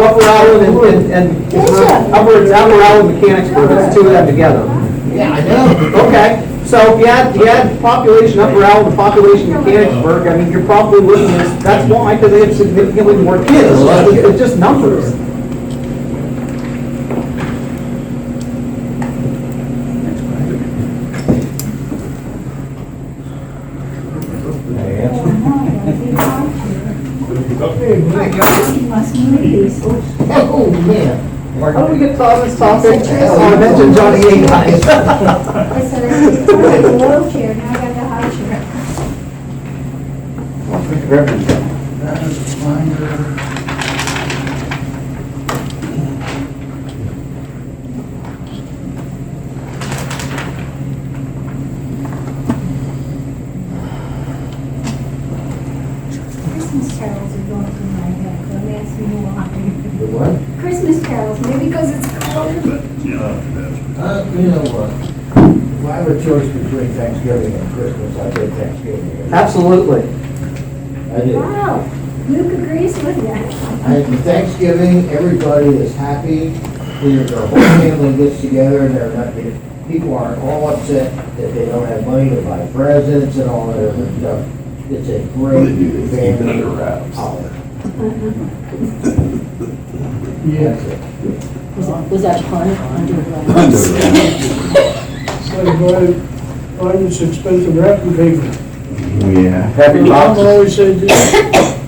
Upper Allen and Upper Allen Mechanicsburg, it's two of them together. Yeah, I know. Okay, so if you had population Upper Allen and population Mechanicsburg, I mean, you're probably looking at, that's why, because they have significantly more kids. It's just numbers. Oh, man. How do we get to this topic? Oh, I mentioned Johnny eight times. I said, I started the low chair, now I got the high chair. Christmas carols are going through my head, don't ask me why. The what? Christmas carols, maybe because it's cold. You know what? If I have a choice between Thanksgiving and Christmas, I take Thanksgiving. Absolutely. I do. Wow, Luke agrees with you. And Thanksgiving, everybody is happy, their whole family gets together, and they're not, people aren't all upset that they don't have money to buy presents and all that other stuff. It's a great family holiday. That's it. Was that pun? Under wraps? Find this expensive wrapping paper. Yeah. Happy Mom box. always said,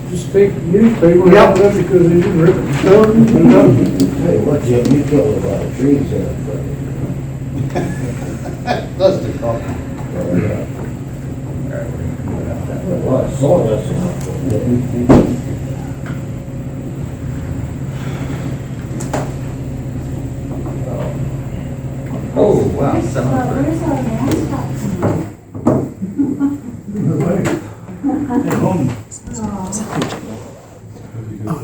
just take the newspaper and wrap it up because they didn't rip it short and done. Hey, what, Jim, you killed a lot of trees there. That's the problem. A lot of sawdust. Oh, wow, Where's our mascot? At home.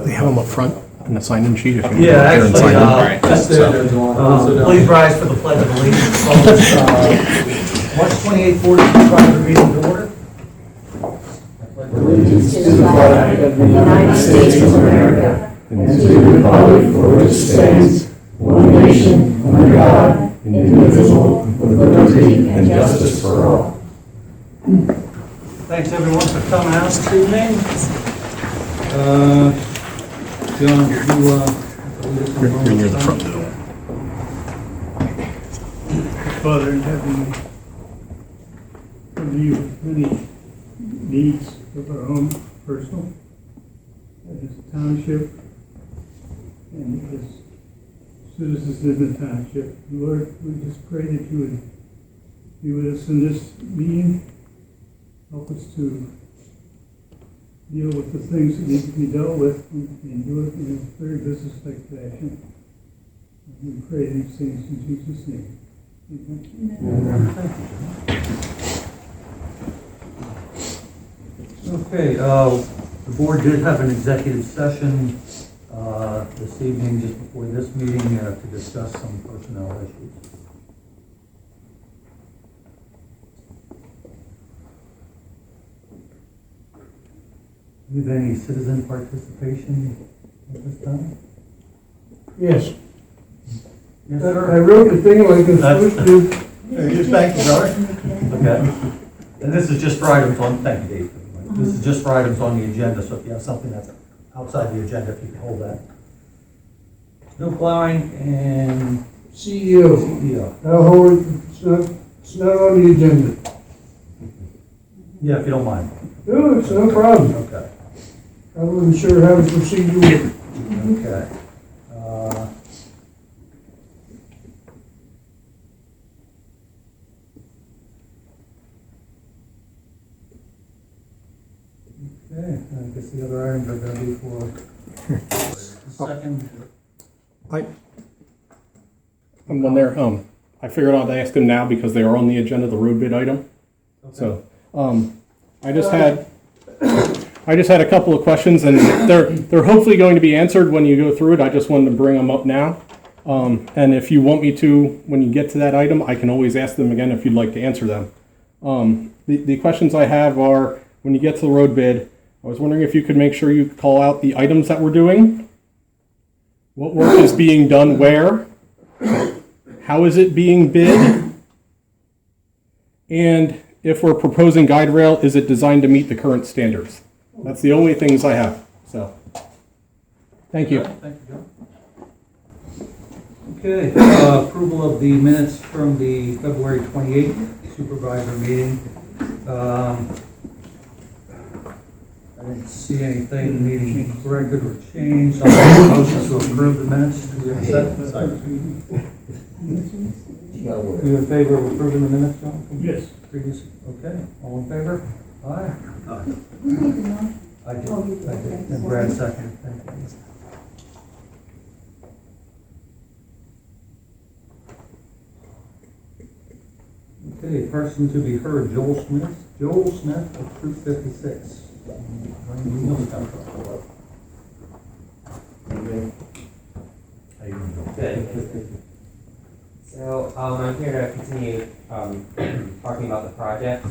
They have them up front in the sign-in sheet if you Yeah, go there and sign in. actually, please rise for the pledge of allegiance. Call this, March 28th, 45 meeting to order. Allegiance to the flag of the United States of America and to the republic for which it stands, one nation, under God, indivisible, with liberty and justice for all. Thanks everyone for coming out this evening. John, You're near the front though. Father in heaven, we have many needs of our own personal, as a township, and as citizens in the township. Lord, we just pray that you would be with us in this meeting, help us to deal with the things that need to be dealt with and do it in a very business-like fashion. And we pray these things in Jesus' name. Amen. Okay, the board did have an executive session this evening, just before this meeting, to discuss some personnel issues. Do you have any citizen participation at this time? Yes. Yes, I sir. wrote the thing like I'm supposed to. Just thank you, brother. Okay. And this is just for items on, thank you, Dave. This is just for items on the agenda, so if you have something that's outside the agenda, if you can hold that. Snow plowing and CEO. CEO. I'll hold it, it's not on the agenda. Yeah, if you don't mind. No, it's no problem. Okay. I wasn't sure how to proceed with it. Okay. Okay, I guess the other items are gonna be for second. When they're, I figured I'd ask them now because they are on the agenda, the road bid item. So, I just had a couple of questions and they're hopefully going to be answered when you go through it. I just wanted to bring them up now. And if you want me to, when you get to that item, I can always ask them again if you'd like to answer them. The questions I have are, when you get to the road bid, I was wondering if you could make sure you call out the items that we're doing. What work is being done where? How is it being bid? And if we're proposing guide rail, is it designed to meet the current standards? That's the only things I have, so. Thank you. Thank you, John. Okay, approval of the minutes from the February 28th Supervisor Meeting. I didn't see anything in the meeting corrected or changed. I'll make a motion to approve the minutes. Do we have a second? You gotta work. You in favor of approving the minutes, John? Yes. Previous, okay, all in favor? Aye. Who made the motion? I did, Oh, you did, I did. okay. And Brad second, thank you. Okay, person to be heard, Joel Smith. Joel Smith of 256. Good. So, I'm here to continue, talking about the project.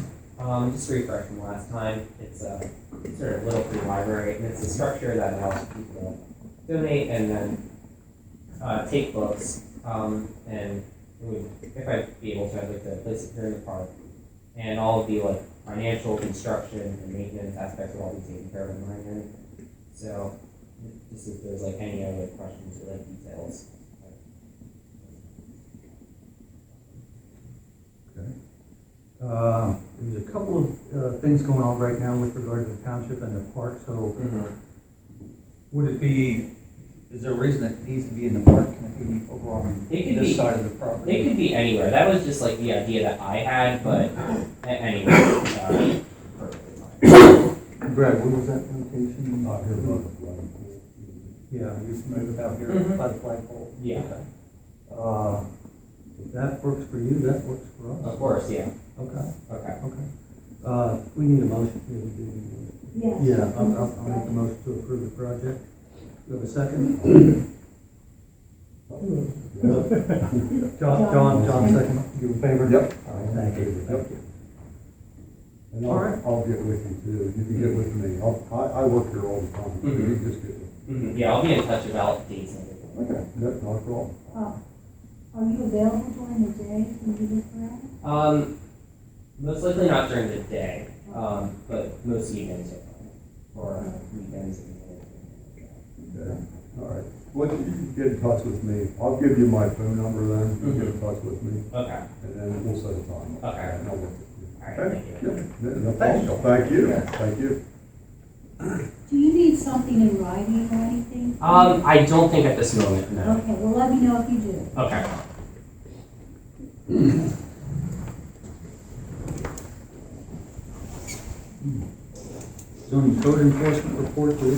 Just to refresh from last time, it's a sort of little free library, and it's a structure that allows people to donate and then, take books. And if I'd be able to, I'd like to place it here in the park. And all of the financial, construction, and maintenance aspects will all be taken care of in my end. So, just if there's any other questions or details. Okay. There's a couple of things going on right now with regard to the township and the park, so would it be, is there a reason it needs to be in the park? Can it be over on this side of the property? It could be anywhere. That was just the idea that I had, but anyway, perfectly fine. Brad, what was that location? Out here above the flagpole. Yeah, you moved about here by the flagpole? Yeah. Okay. If that works for you, that works for us. Of course, yeah. Okay, Okay. okay. We need a motion. Yes. Yeah, I'll make the motion to approve the project. Do you have a second? John, second. You in favor? Yep. All right, thank you. Thank you. And All right. I'll get with you too. You can get with me. I work here all the time. So you can just get with me. Yeah, I'll be in touch about dates and everything. Okay, that's not a problem. Are you available during the day when you look around? Most likely not during the day, but most evenings are fine, or weekends. Okay, all right. Well, you can get in touch with me. I'll give you my phone number then. You get in touch with me. Okay. And then we'll set a time. Okay. And I'll work with you. All right, Okay? thank you. Yeah, no problem. Thank you. Thank you. Do you need something in writing or anything? I don't think at this moment, no. Okay, well, let me know if you do. Okay. Zoning code enforcement report to the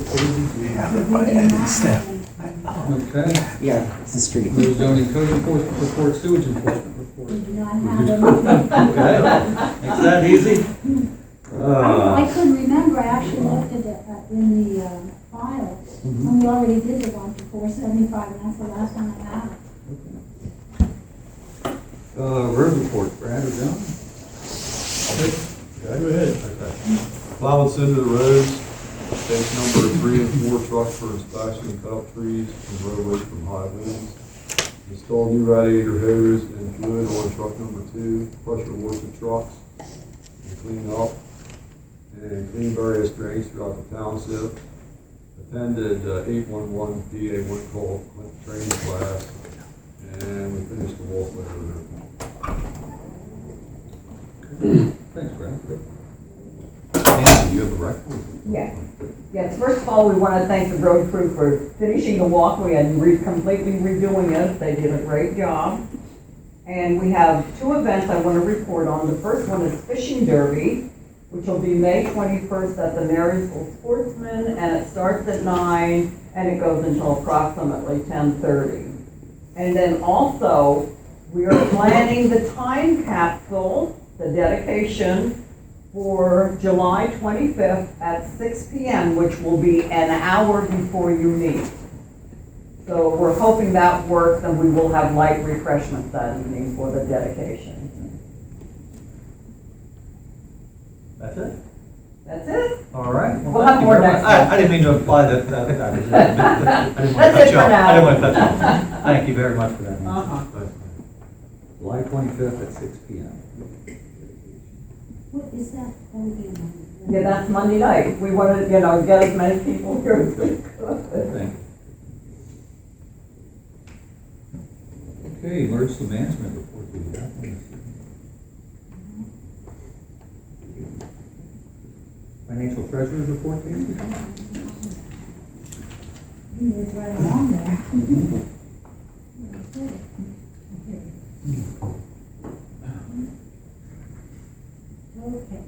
Okay. Yeah, it's the street. The zoning code enforcement report, sewage enforcement report. We do not have them. Okay, makes that easy. I couldn't remember, I actually looked at it in the file, and we already did the one for 475, and that's the last one I have. Road report, Brad or John? Go ahead. Plowing center of the roads, stage number 3 and 4 trucks for inspection and cut up trees and roadways from high winds. Install new radiator hose and fluid on truck number 2, pressure wash the trucks, and clean up, and clean various drains throughout the township. Attended 811 PA1 call, went to training class, and we finished the walkway over there. Thanks, Brad. You have a record? Yes, first of all, we want to thank the road crew for finishing the walkway and completely redoing it. They did a great job. And we have 2 events I want to report on. The first one is Fishing Derby, which will be May 21st at the Marysville Sportsman, and it starts at 9 and it goes until approximately 10:30. And then also, we are planning the time capsule, the dedication, for July 25th at 6 p.m., which will be an hour before you meet. So we're hoping that works, and we will have light refreshments that evening for the dedication. That's it? That's it? All right. Well, We'll have thank you more very next much. time. I didn't mean to imply that, I didn't want to That's cut it you for off. now. I didn't want to cut you off. Thank you very much for that. Uh-huh. July 25th at 6 p.m. What is that? Oh, yeah. Yeah, that's Monday night. We wanted, get as many people here as we could. Thank you. Okay, emergency management report. Do we have one? Financial treasurer's report, please. You moved right along there. Okay.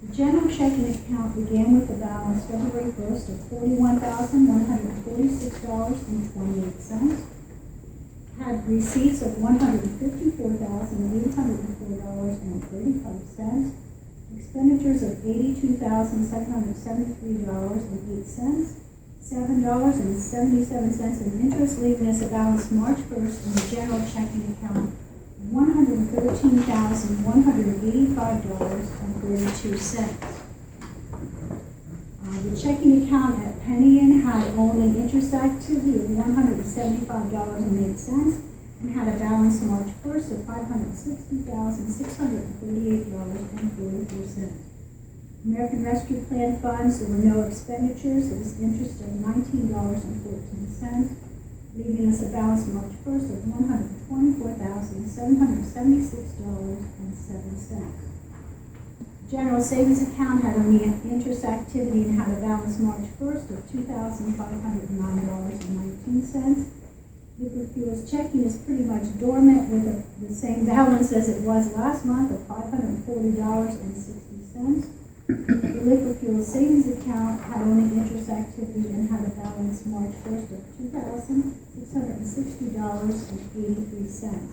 The general checking account began with a balance February 1st of $41,146.28. Had receipts of $154,804.35. Expenditures of $82,773.08. $7.77 in interest, leaving us a balance March 1st in the general checking account of $113,185.32. The checking account at Penny Inn had only interest activity of $175.08 and had a balance March 1st of $560,638.44. American Rescue Plan funds, there were no expenditures. There was interest of $19.14, leaving us a balance March 1st of $124,776.07. General savings account had only interest activity and had a balance March 1st of $2,509.19. Liquid fuels checking is pretty much dormant with the same balance as it was last month of $540.60. The liquid fuel savings account had only interest activity and had a balance March 1st of $2,660.83.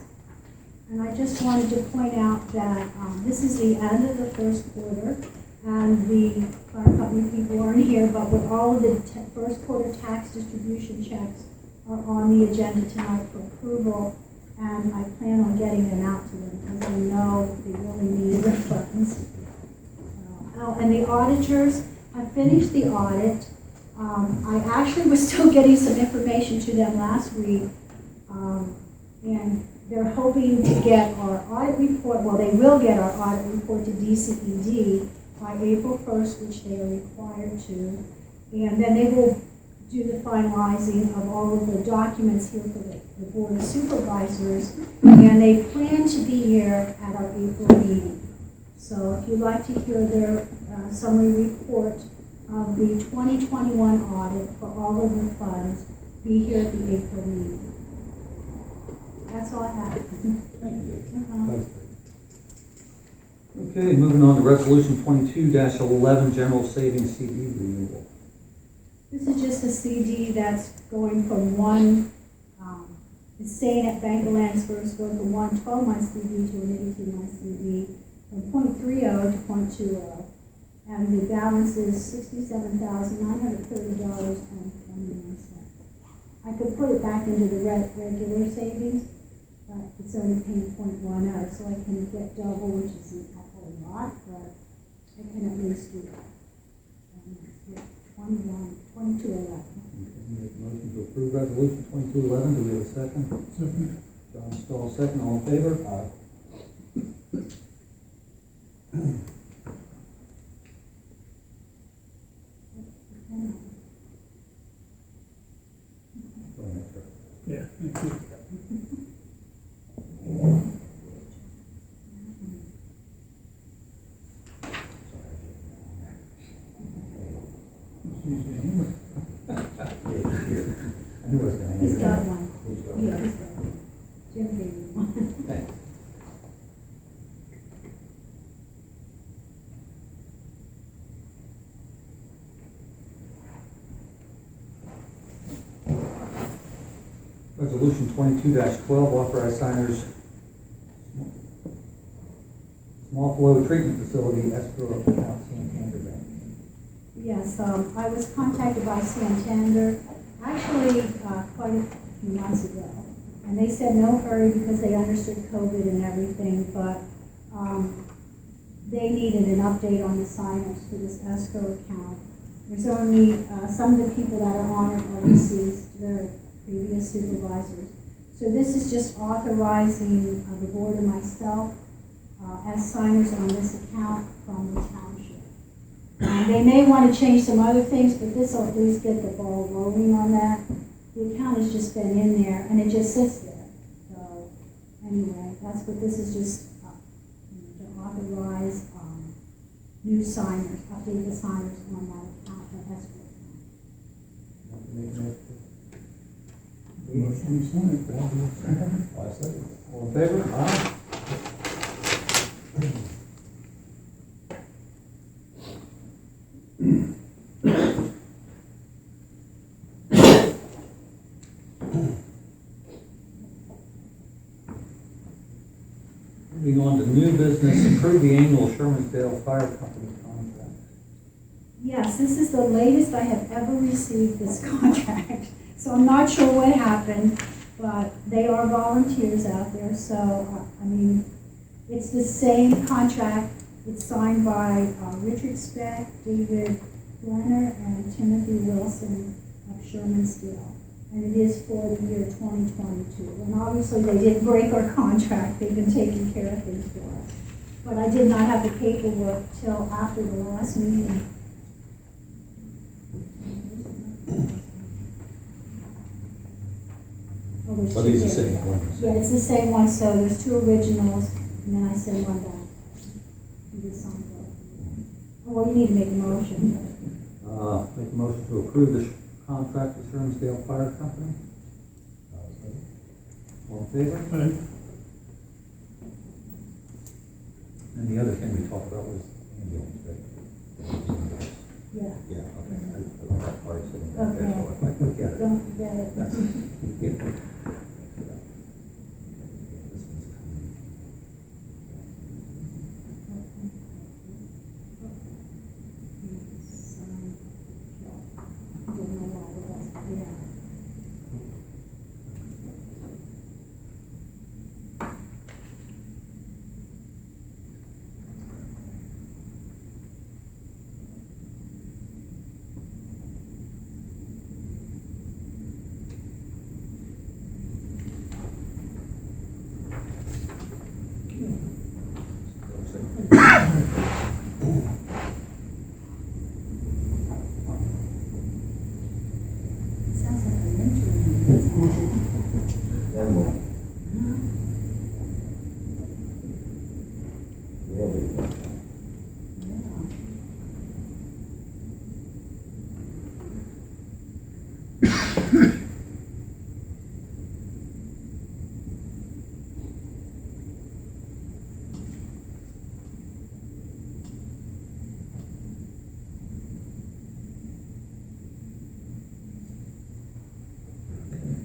And I just wanted to point out that this is the end of the first quarter, and the fire company people aren't here, but with all of the first quarter tax distribution checks are on the agenda tonight for approval, and I plan on getting them out to them because I know they really need the funds. Oh, and the auditors have finished the audit. I actually was still getting some information to them last week, and they're hoping to get our audit report, well, they will get our audit report to DCED by April 1st, which they are required to, and then they will do the finalizing of all of the documents here for the Board of Supervisors, and they plan to be here at our April meeting. So if you'd like to hear their summary report of the 2021 audit for all of the funds, be here at the April meeting. That's all I have. Okay, moving on to resolution 22-11, general savings CD renewal. This is just a CD that's going from one, it's staying at Bank of Landsberg, it's going from one 12-month CD to an 18-month CD, from 0.30 to 0.20. And the balance is $67,930.21. I could put it back into the regular savings, but it's only paying 0.1 out, so I can get double, which isn't a whole lot, but I can at least do that. 2211. Make a motion to approve resolution 2211. Do we have a second? Second. John Stahl, second. All in favor? Aye. Yeah, thank you. I knew I was going to He's answer got that. one. Yeah, he's got one. Jim gave me one. Thanks. Resolution 22-12, authorize signers small flow treatment facility, Escrow account, Santander Bank. Yes, I was contacted by Santander, actually, quite a few months ago. And they said no hurry because they understood COVID and everything, but they needed an update on the sign-ups for this escrow account. There's only, some of the people that are on it are deceased, they're previous supervisors. So this is just authorizing the board and myself as signers on this account from the township. They may want to change some other things, but this will at least get the ball rolling on that. The account has just been in there, and it just sits there. So, anyway, that's what this is, just to authorize new signers, update the signers on that account, that escrow account. Motion signed. All in favor? Aye. Moving on to new business, approve the annual Shermans Fire Company contract. Yes, this is the latest I have ever received this contract. So I'm not sure what happened, but they are volunteers out there, so, I mean, it's the same contract. It's signed by Richard Speck, David Lightner, and Timothy Wilson of Shermans. And it is for the year 2022. And obviously, they didn't break our contract. They've been taking care of things for us. But I did not have the paperwork till after the last meeting. But these are the same ones. Yeah, it's the same one, so there's two originals, and then I send one back. You just sign both. Oh, well, you need to make a motion. Make a motion to approve the contract with Shermans Fire Company. All in favor? Aye. And the other thing we talked about was ambulance, right? Yeah, Yeah, okay. I love that part sitting right there, Okay. so if I forget it. don't forget it. That's, yeah. This one's coming. Sounds like an interim. Then we'll. Really.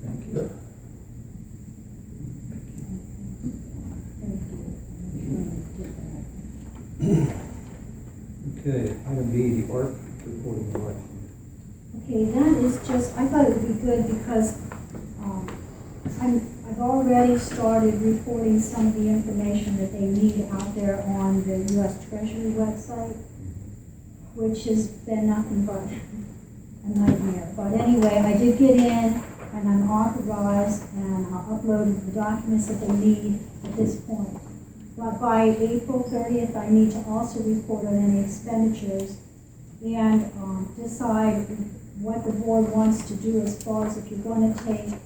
Thank you. Okay, item B, the ARC reporting election. Okay, that is just, I thought it would be good because I've already started reporting some of the information that they need out there on the U.S. Treasury website, which has been nothing but a nightmare. But anyway, I did get in and I'm authorized and I'll upload the documents that they need at this point. But by April 30th, I need to also report on any expenditures and decide what the board wants to do as far as if you're going to take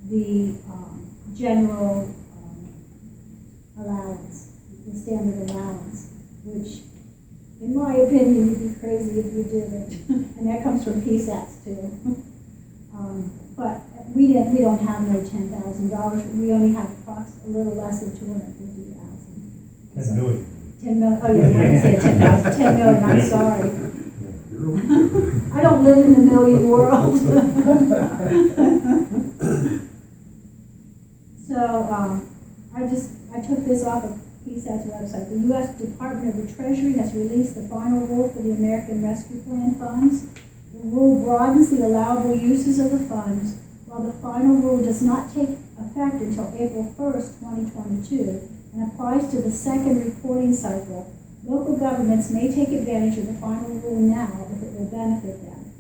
the general allowance, the standard allowance, which in my opinion would be crazy if you did it. And that comes from PSATs too. But we don't have no $10,000. We only have a little less than 250,000. 10 million. 10 million. Oh yeah, I didn't say 10,000. 10 million. I'm sorry. I don't live in the million world. So I took this off of PSAT's website. The U.S. Department of the Treasury has released the final rule for the American Rescue Plan funds. The rule broadens the allowable uses of the funds, while the final rule does not take effect until April 1st, 2022, and applies to the second reporting cycle Local governments may take advantage of the final rule now if it will benefit them.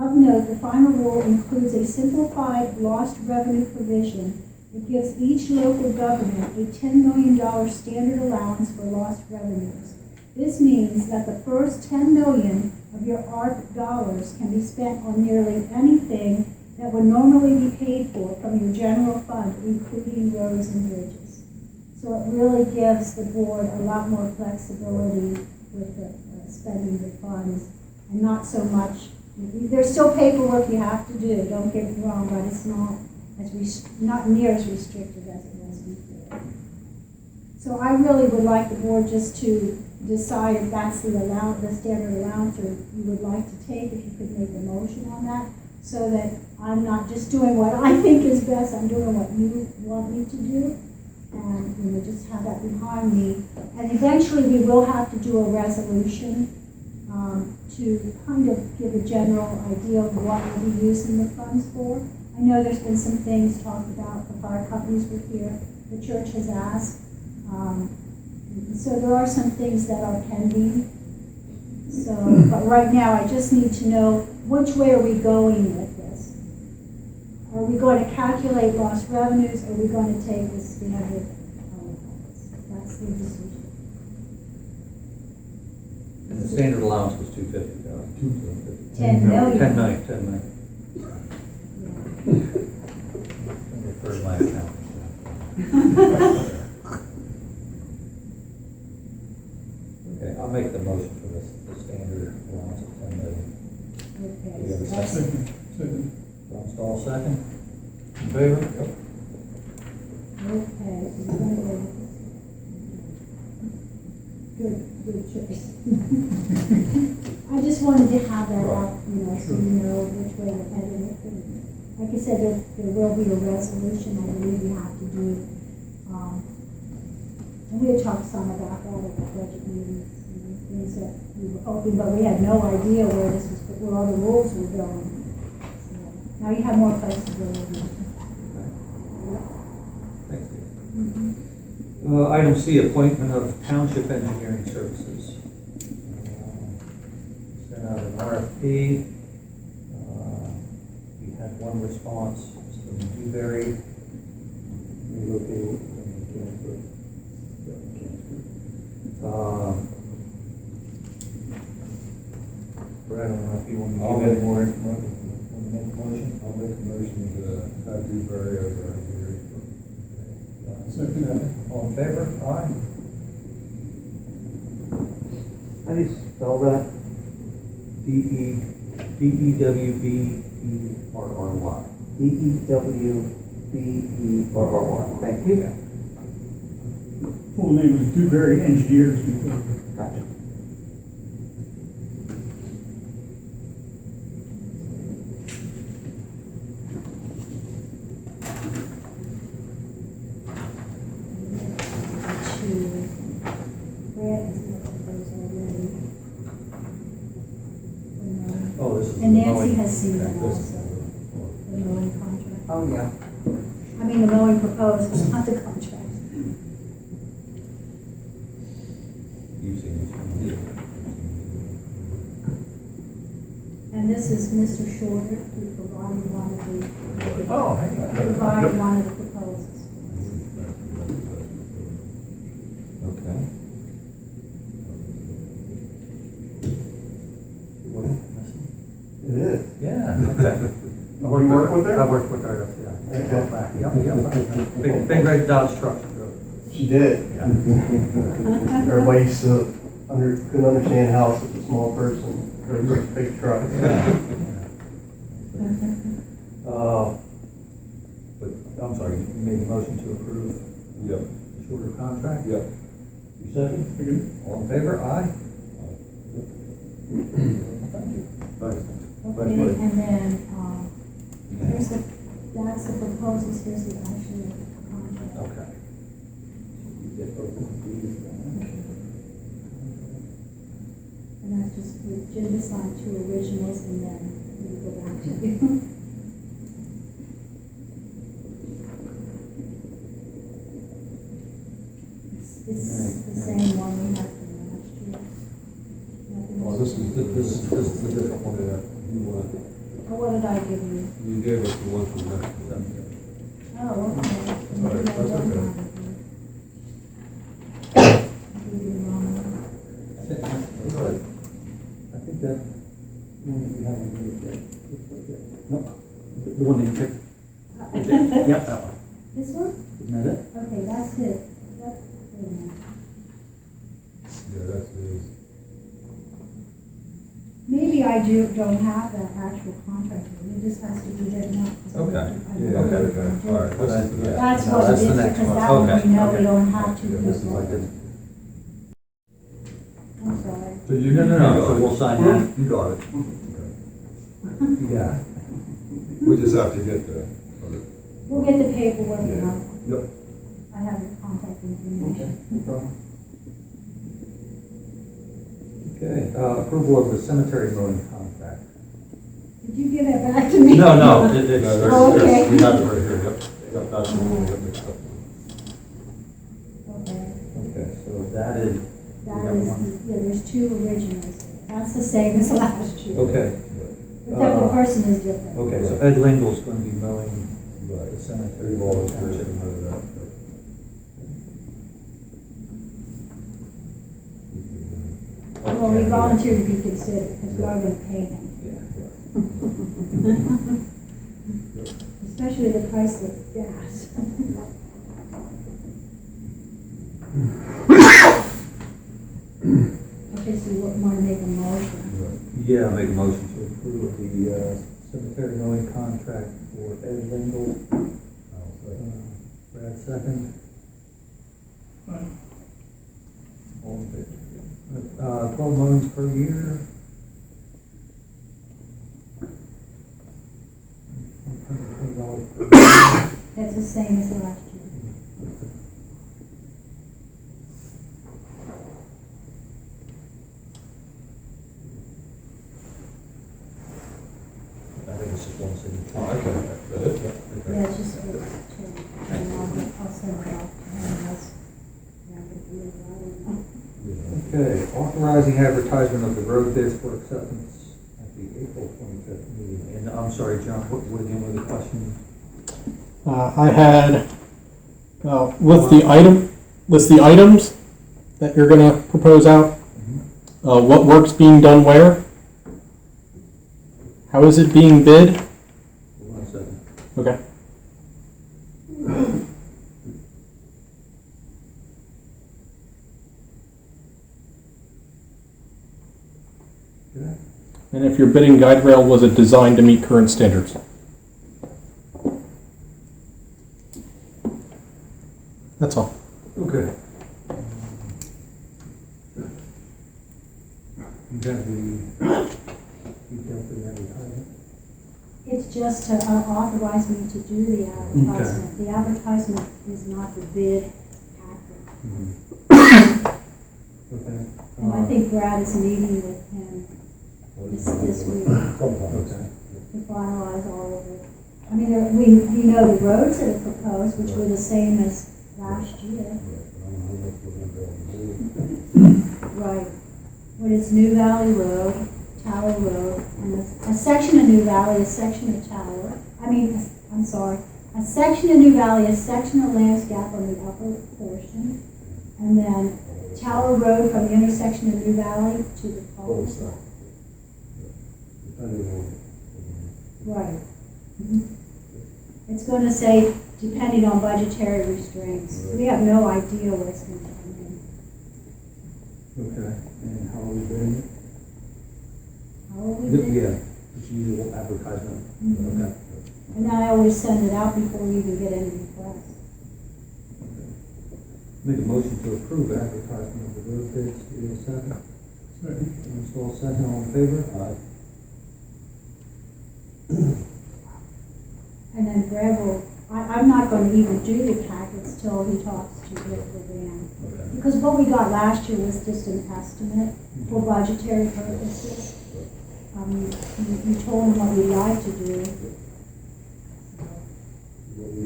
Of note, the final rule includes a simplified lost revenue provision that gives each local government a $10 million standard allowance for lost revenues. This means that the first $10 million of your ARP dollars can be spent on nearly anything that would normally be paid for from your general fund, including roads and bridges. So it really gives the board a lot more flexibility with the spending the funds, and not so much, there's still paperwork you have to do, don't get me wrong, but it's not near as restrictive as it was before. So I really would like the board just to decide if that's the standard allowance, or you would like to take, if you could make a motion on that, so that I'm not just doing what I think is best, I'm doing what you want me to do, and just have that behind me. And eventually we will have to do a resolution to kind of give a general idea of what we'll be using the funds for. I know there's been some things talked about, the fire companies were here, the church has asked. So there are some things that are pending. So, but right now I just need to know which way are we going with this? Are we going to calculate lost revenues, or are we going to take the standard? That's the decision. And the standard allowance was 250. 10 million. 10 million, 10 million. The third line account. Okay, I'll make the motion for the standard allowance of 10 million. Do you have a Okay. second? Second. Ron Stahl, second. In favor? Yep. Okay. so we're gonna go- Good choice. I just wanted to have that out, so you know which way we're headed. And like I said, there will be a resolution, I believe we have to do. And we had talked some about that at the budget meetings, things that we were hoping, but we had no idea where all the rules were going. So now you have more flexibility. Thank you. Item C, appointment of township engineering services. Sent out an RFP. We had one response, Mr. Dewberry, relocated from Canterbury. Brad, I don't know if you want to I'll give make any more information. Make a motion? I'll make a motion to have Dewberry as our engineering. Second. All in favor? Aye. How do you spell that? D-E-W-B-E-R-R-Y. D-E-W-B-E-R-R-Y. Thank you. Full name is Dewberry Engineers. Gotcha. Oh, this is. And the Nancy mowing. has seen that This- also, the mowing contract. Oh, yeah. I mean, the mowing proposal, not the contract. You've seen this one. And this is Mr. Shorter, who provided one of the, Oh, hang provided one of the proposals. Okay. What, missing? It is. Yeah, okay. You work with her? I worked with her, yeah. Okay. Back. Yep. Big red Dodge truck. She did. Yeah. Everybody used to couldn't understand how such a small person drove such a big truck. But, I'm sorry, you made the motion to approve Yep, shorter contract? yep. You second? All in favor? Aye. Thank you. Thanks. Okay, and then, here's that's the proposals, here's the actual contract. Okay. You get both of these, And that's just, Jim assigned two originals, and then we go back to you. It's the same one we had from last year. this is the different one that you want. What did I give you? You gave us the one from next. Oh, okay. All right, that's okay. I think that one that you haven't really yet. No, the one that you picked. Yep, that one. This one? Isn't that it? Okay, that's it. Wait a minute. Yeah, that's his. Maybe I don't have the actual contract, it just has to be written up. Okay. Yeah, okay, all right. That's what it is, because that one we know we don't have to. This is like this. I'm sorry. So you, No, so we'll sign that. You got it. Yeah. We just have to get the. We'll get the paperwork Yeah. now. Yep. I have your contact information. No problem. Okay, approval of the cemetery mowing contract. Did you give it back to me? No, No, there's, Oh, okay. we have it right here, yep. Yep, that's the one we got mixed up. Okay, Okay, so that is. that is, yeah, there's two originals. That's the same as last year. Okay, Except the person is different. okay, so Ed Lingel's going to be mowing the cemetery. We've all agreed to that. Well, we volunteered to be considered, because we are going to pay them. Especially the price of gas. Okay, so you want to make a motion? Yeah, make a motion to approve the cemetery mowing contract for Ed Lingel. Brad second. All in favor? 12 mowings per year. $120 per year. That's the same as last year. I think it's just one signature. Oh, okay. That's it? Yeah, Okay. it's just for, and I'll send it off to him, that's, yeah, I can do it, I don't know. Okay, authorizing advertisement of the road bids for acceptance at the April 25th meeting. And I'm sorry, John, what again were the questions? I had, with the items that you're gonna propose out, what work's being done where? How is it being bid? Hold on a second. Okay. Okay. And if your bidding guide rail, was it designed to meet current standards? That's all. Okay. You got the detail for the advertisement? It's just to authorize me to do the advertisement. The advertisement is not the bid packet. Okay. And I think Brad is meeting with him this week to Okay. finalize all of it. I mean, we know the roads that are proposed, which were the same as last year. Right. What is New Valley Road, Tower Road, and a section of New Valley, a section of Tower. I'm sorry, a section of New Valley, a section of Lamb's Gap on the upper portion, and then Tower Road from the intersection of New Valley to the cul-de-sac. Right. It's going to say, depending on budgetary restraints. We have no idea what it's going to come in. Okay, and how are we doing it? How will we do? Yeah, it's usual advertisement. Mhm. Okay. And I always send it out before we even get any requests. Make a motion to approve advertisement of the road bids. Do you have a second? Second. All second, all in favor? Aye. And then Brad will, I'm not going to even do the packets till he talks to Rick Levan. Okay. Because what we got last year was just an estimate for budgetary purposes. You told him what we'd like to do.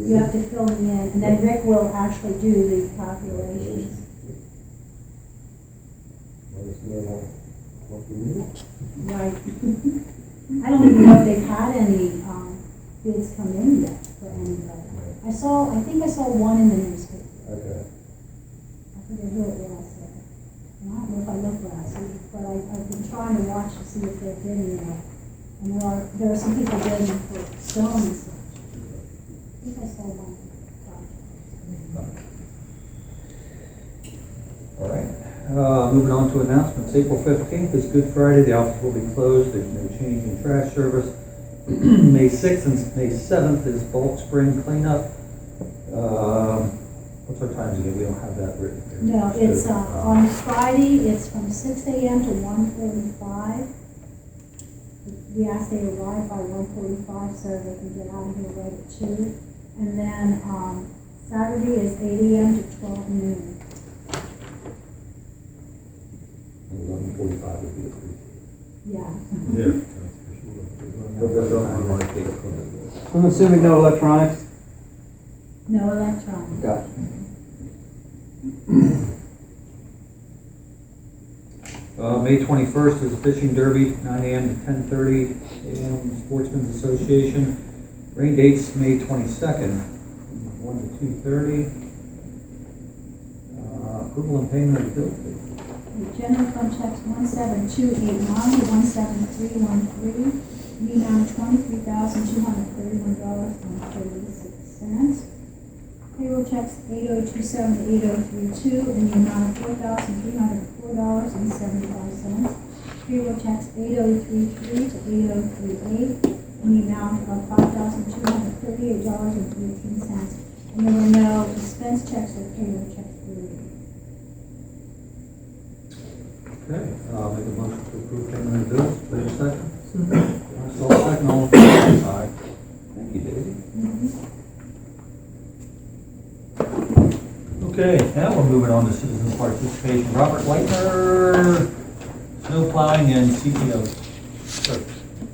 You have to fill me in, and then Rick will actually do the calculations. Right. I don't even know if they've had any, bids come in yet for anybody. I think I saw one in the newspaper. Okay. I forget who it was there. And I don't know if I looked last week, but I've been trying to watch to see if they're bidding yet. And there are some people bidding for stone and such. I think I saw one. All right, moving on to announcements. April 15th is Good Friday. The office will be closed. There's no change in trash service. May 6th and May 7th is bulk spring cleanup. What's our times again? We don't have that written here. No, it's, on Friday, it's from 6 a.m. to 1:45. We ask they arrive by 1:45 so they can get out of here right at 2. And then, Saturday is 8 a.m. to 12 noon. 11:45 would be approved. Yeah. Yeah. I'm assuming no electronics? No electronics. Got it. May 21st is Fishing Derby, 9 a.m. to 10:30 a.m. Sportsman's Association. Rain dates May 22nd, 1 to 2:30. Approval and payment of bills. The general fund checks 17289 to 17313, the amount of $23,231.36. Payroll checks 8027 to 8032 in the amount of $4,304.75. Payroll checks 8033 to 8038 in the amount of $5,238.18. And there were no expense checks or payroll checks related. Okay, make a motion to approve payment of bills. Wait a second. All second, all in favor? Aye. Thank you, David. Okay, now we're moving on to citizen participation. Robert Lightner, snow plowing and CPO.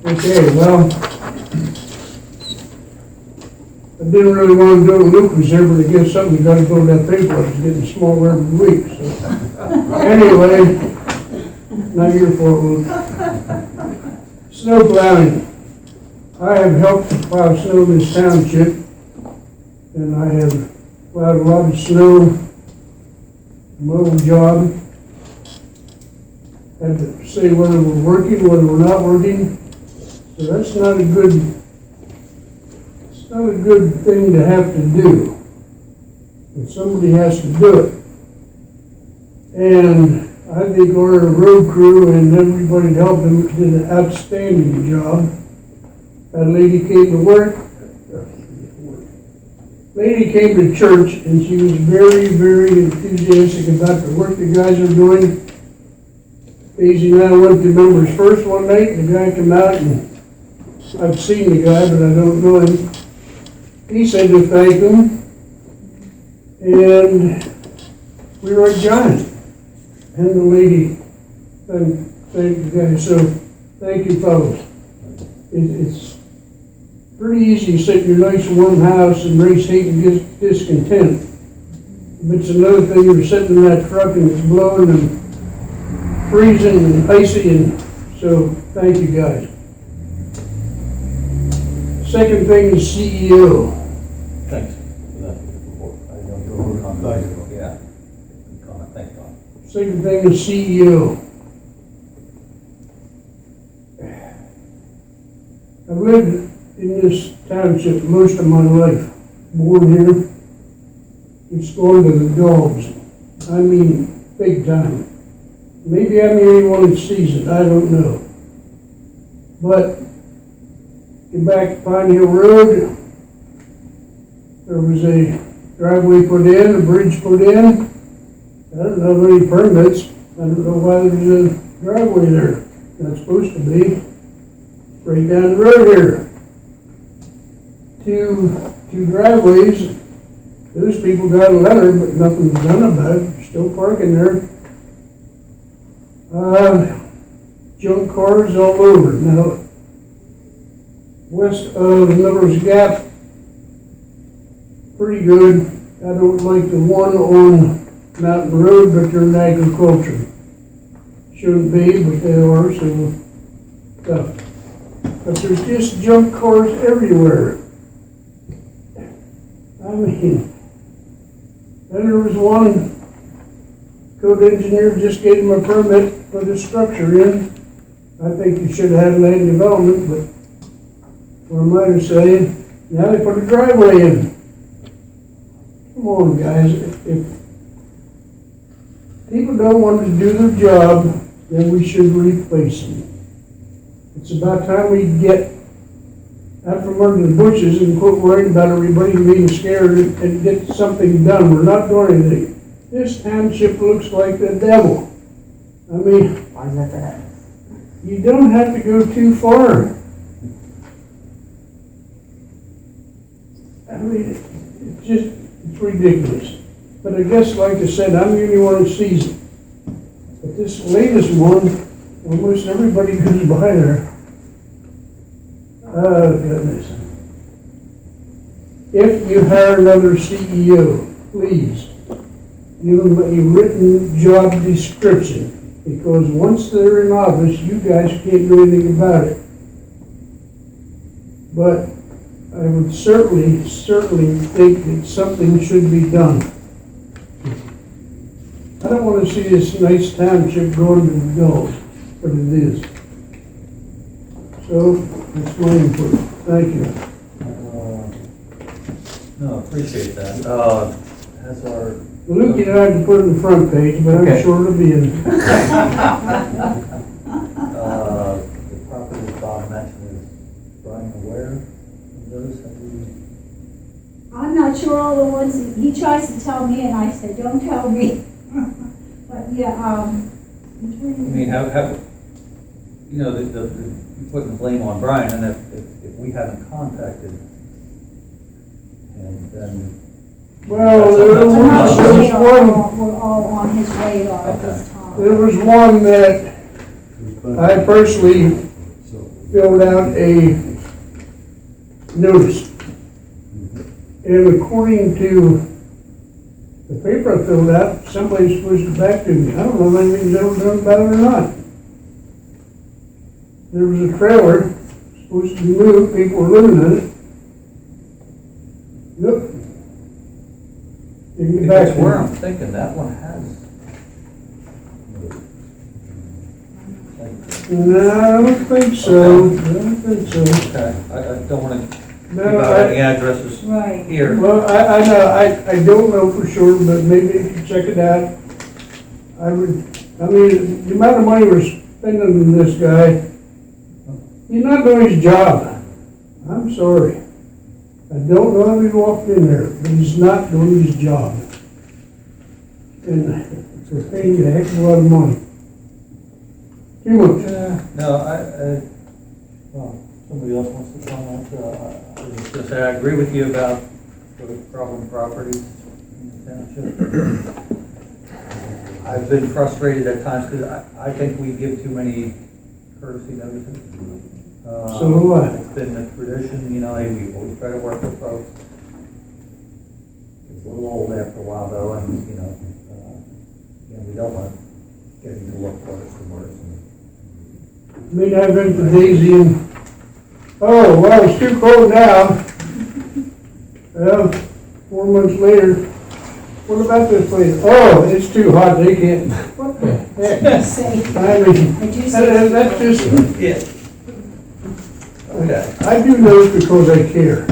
Okay, well, I didn't really want to do a loop reserve, but I guess something got to go to that paper. It's getting smaller every week, so. Anyway, not your fault, Luke. Snow plowing. I have helped to plow snow in this township, and I have plowed a lot of snow, mowing job. Had to say whether we're working, whether we're not working. So that's not a good thing to have to do. But somebody has to do it. And I think our road crew and everybody that helped them did an outstanding job. That lady came to work. Lady came to church and she was very, very enthusiastic about the work the guys are doing. Daisy and I went to members first one night, and the guy came out, and I've seen the guy, but I don't know him. He said to thank him, and we were at Giant. And the lady thanked the guy, so thank you, fellas. It's pretty easy to sit in your nice warm house and raise hate and discontent. But it's another thing, you're sitting in that truck and it's blowing and freezing and icy, and so thank you guys. Second thing is CEO. Thanks for that report. I know you were working on that. Yeah. Good comment. Thank God. Second thing is CEO. I've lived in this township most of my life. Born here. It's going to the dogs. I mean, big time. Maybe I'm the only one that sees it, I don't know. But, get back to Pine Hill Road, there was a driveway put in, a bridge put in. I don't know of any permits. I don't know why there's a driveway there. Not supposed to be. Right down the road here. Two driveways. Those people got a letter, but nothing's done about it. Still parking there. Junk cars all over. Now, west of Miller's Gap, pretty good. I don't like the one on Mountain Road, but they're in agriculture. shouldn't be, but they are, so, but there's just junk cars everywhere. I mean, then there was one code engineer just gave him a permit for the structure in. I think you should have had land development, but what am I saying? Now they put a driveway in. Come on, guys, if people don't want to do their job, then we should replace them. It's about time we get out from under the bushes and quit worrying about everybody being scared and get something done. We're not doing anything. This township looks like the devil. I mean, Why is that? you don't have to go too far. I mean, it's ridiculous. But I guess, like I said, I'm the only one who sees it. But this latest one, almost everybody goes by there. Oh, goodness. If you hire another CEO, please, give them a written job description. Because once they're in office, you guys can't do anything about it. But I would certainly think that something should be done. I don't want to see this nice township going to the dogs, but it is. So, that's my input. Thank you. No, appreciate that. Has our, Luke and I had to put it in the front page, but I'm Okay. sure it'll be in. the property Bob mentioned, is Brian aware of those? Have we? I'm not sure all the ones, he tries to tell me and I say, don't tell me. But yeah, I mean, have, you know, you're putting the blame on Brian, and if we haven't contacted him, then. Well, we're there we're all on his radar at this time. was one that I personally filled out a notice. And according to the paper I filled out, somebody's supposed to back to me. I don't know if anything's ever done about it or not. There was a trailer supposed to be moved, people were living in it. Nope. Didn't get back That's to where me. I'm thinking, that one has. No, I don't think so. I don't think so. Okay, I don't want to give No, out any addresses Right. here. Well, I know, I don't know for sure, but maybe if you check it out, I mean, the amount of money we're spending on this guy, he's not doing his job. I'm sorry. I don't know if he walked in there, but he's not doing his job. And it's paying you a heck of a lot of money. Too much. No, well, somebody else wants to comment. I was just gonna say, I agree with you about the problem properties in the township. I've been frustrated at times because I think we give too many courtesy notices. So do I. It's been a tradition, you know, we always try to work with folks. It's a little old after a while though, and, you know, we don't want getting to look worse and worse. I mean, I've been to Daisy and, oh, well, it's too cold now. Well, 4 months later, what about this place? Oh, it's too hot, they can't. What the heck? Say, I mean, I do say. that's just, Yeah. Okay. I do those because I care.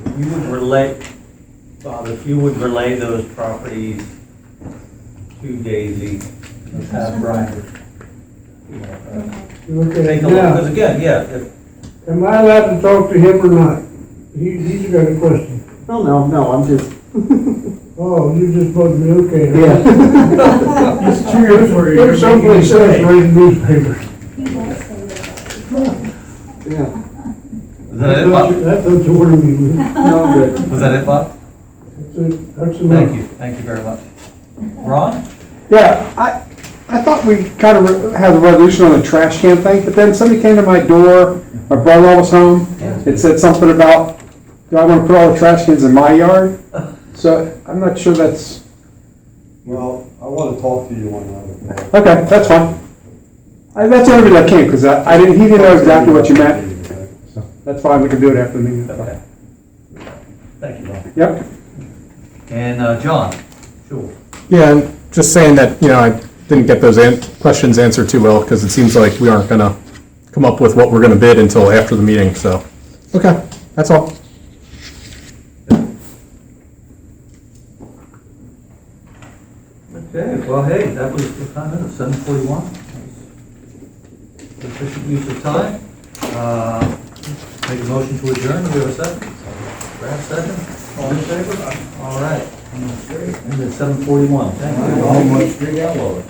If you would relay, Bob, if you would relay those properties to Daisy, let's have Brian, you know, Okay, take a look, now, because again, yeah, if, am I allowed to talk to him or not? He's got a question. No, I'm just, Oh, you just bugged me, okay. yeah. It's true, there's someplace else reading newspapers. He won't say that. Yeah. was that it, Bob? That doesn't worry me. No, I'm good. Was that it, Bob? That's enough. Thank you very much. Ron? Yeah, I thought we kind of had a resolution on the trash can thing, but then somebody came to my door, my brother-in-law was home, it said something about, do I want to put all the trash cans in my yard? So I'm not sure that's, Well, I want to talk to you on that. Okay, that's fine. That's the only reason I came, because he didn't know exactly what you meant. So that's fine, we can do it after the meeting. That's fine. Okay. Thank you, Don. Yep. And John, Schulze. Yeah, and just saying that, I didn't get those questions answered too well, because it seems like we aren't gonna come up with what we're gonna bid until after the meeting, so. Okay, that's all. Okay, well, hey, that was the time, it was 7:41. Efficient use of time. Make a motion to adjourn, do we have a second? Brad, second? All in favor? All right. And it's 7:41, thank you. All Street Outlaw.